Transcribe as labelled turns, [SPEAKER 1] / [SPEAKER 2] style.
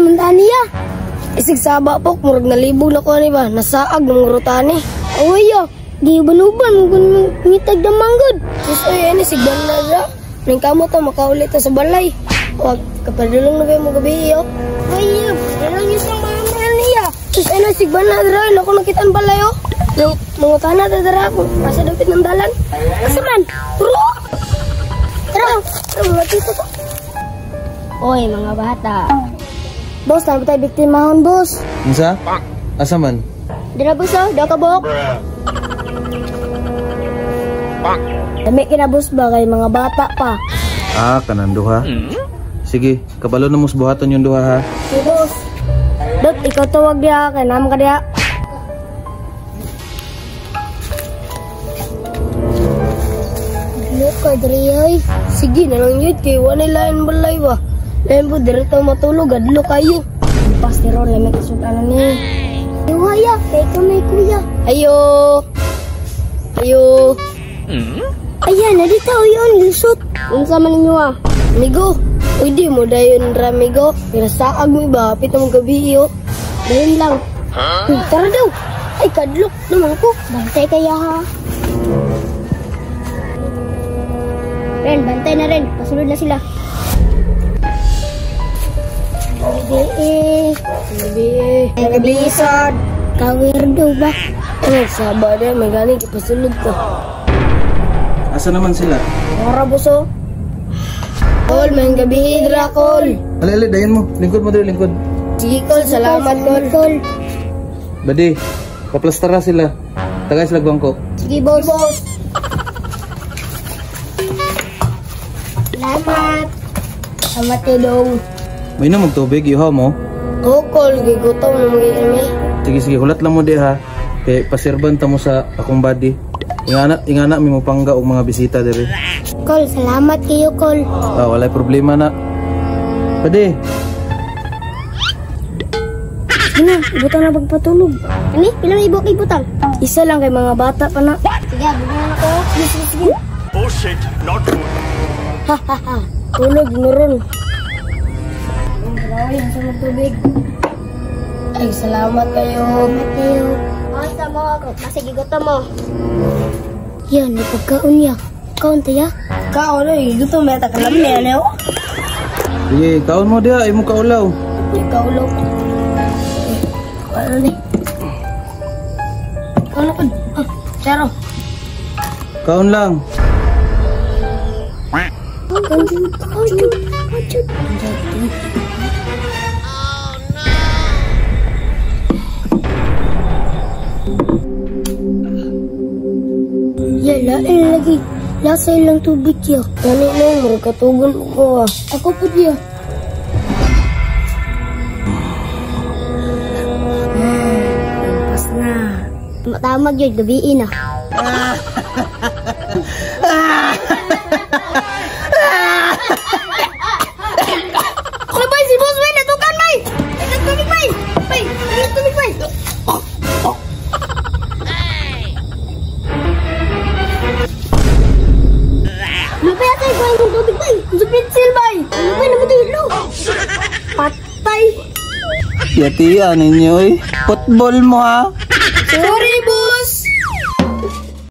[SPEAKER 1] naman taniya. Isig saba po, murag nalibog na ko ni ba, nasaag ng rutani. Awaya, di banuban mo ngitag na manggod. Sus ay ani sigban na dra. Ning kamo to makaulit ta sa balay. Wag kapadulong na kayo mo gabi yo. Awaya, dalang yung sa mga niya. Sus ay sigban na dra, lako nakitaan balay yo. Yung mga tanah ta dra ko, asa dapit ng dalan. Asa man? Turo. Tara, matito to. Oy mga bata. Boss, tayo tayo biktimahon, boss.
[SPEAKER 2] Isa? Asa man?
[SPEAKER 1] Dira, boss, oh. Daw ka, bok. Dami kina, boss, ba? Kay mga bata pa.
[SPEAKER 2] Ah, kanan duha. Sige, kabalo na mo buhaton yung duha, ha?
[SPEAKER 1] Sige, boss. Dot, ikaw tawag dia. Kaya naman ka dia. Look, Adriay. Sige, nalang yun. Kaya wanay lain balay ba? Lain po, dirito matulog, adlo kayo. Pasti ron, lamig kasudanan ni. Iwaya, kay kamay kuya. Ayo. Ayo. Ayan, nadito yun, lusot. Unsa man ninyo ah? Amigo, pwede mo dayon ramigo. Pinasaag mo iba, pita mong gabi yo. Dayon lang. Tara daw. Ay, kadlok naman ko. Bantay kaya ha. Ren, bantay na rin. Pasunod na sila. Nagabisod. Kawirdo ba? Sabar na, magaling ipasunod ko.
[SPEAKER 2] Asa naman sila?
[SPEAKER 1] Mara buso. Kol, may gabi hidra, Kol.
[SPEAKER 2] Ali, dayan mo. Lingkod mo dito, lingkod.
[SPEAKER 1] Sige, Kol. Salamat, Kol.
[SPEAKER 2] Badi, paplastara sila. Tagay sila bangko.
[SPEAKER 1] Sige, boss. Salamat. Salamat, Tidong.
[SPEAKER 2] May na magtubig, ihaw mo.
[SPEAKER 1] Kol, gigutom na mag-iami.
[SPEAKER 2] Sige, hulat lang mo di ha. Kaya pasirban ta mo sa akong body. Ingana mi mo pangga og mga bisita diri.
[SPEAKER 1] Kol, salamat kayo, Kol.
[SPEAKER 2] Ah, walay problema na. Pwede.
[SPEAKER 1] Ano, ibutang na pagpatulog. Ani, ilang ibutang? Isa lang kay mga bata pa na. Sige, bugyan na ako. Sige.
[SPEAKER 3] Oh shit, not good.
[SPEAKER 1] Ha. Tulog, meron. Ay, ang sunod tubig. Ay, salamat kayo. Salamat kayo. Basta mo ako. Masige mo. Yan, may pagkaon niya. Kaon tayo? Kaon eh. Gusto mo yata kalam niya, Leo?
[SPEAKER 2] Sige, kaon mo dia. Ay mo kaulaw.
[SPEAKER 1] Ay, kaulaw. Ano ni? Kaon ako. Charo.
[SPEAKER 2] Kaon lang.
[SPEAKER 1] Kaon. Yala, lagi. Lasa ilang tubig ya. Gani na, maragkatugon ko ah. Ako po diya. Pas na. Matamag yun, gabiin ah. Ano ba si Boss May? Natukan May! Nagtubig May! May! Nagtubig May! Lupay atay ko yung tubig May! Sa pencil May! Lupay na matilo! Patay!
[SPEAKER 2] Yati, ninyo eh. Football mo ha.
[SPEAKER 1] Sorry!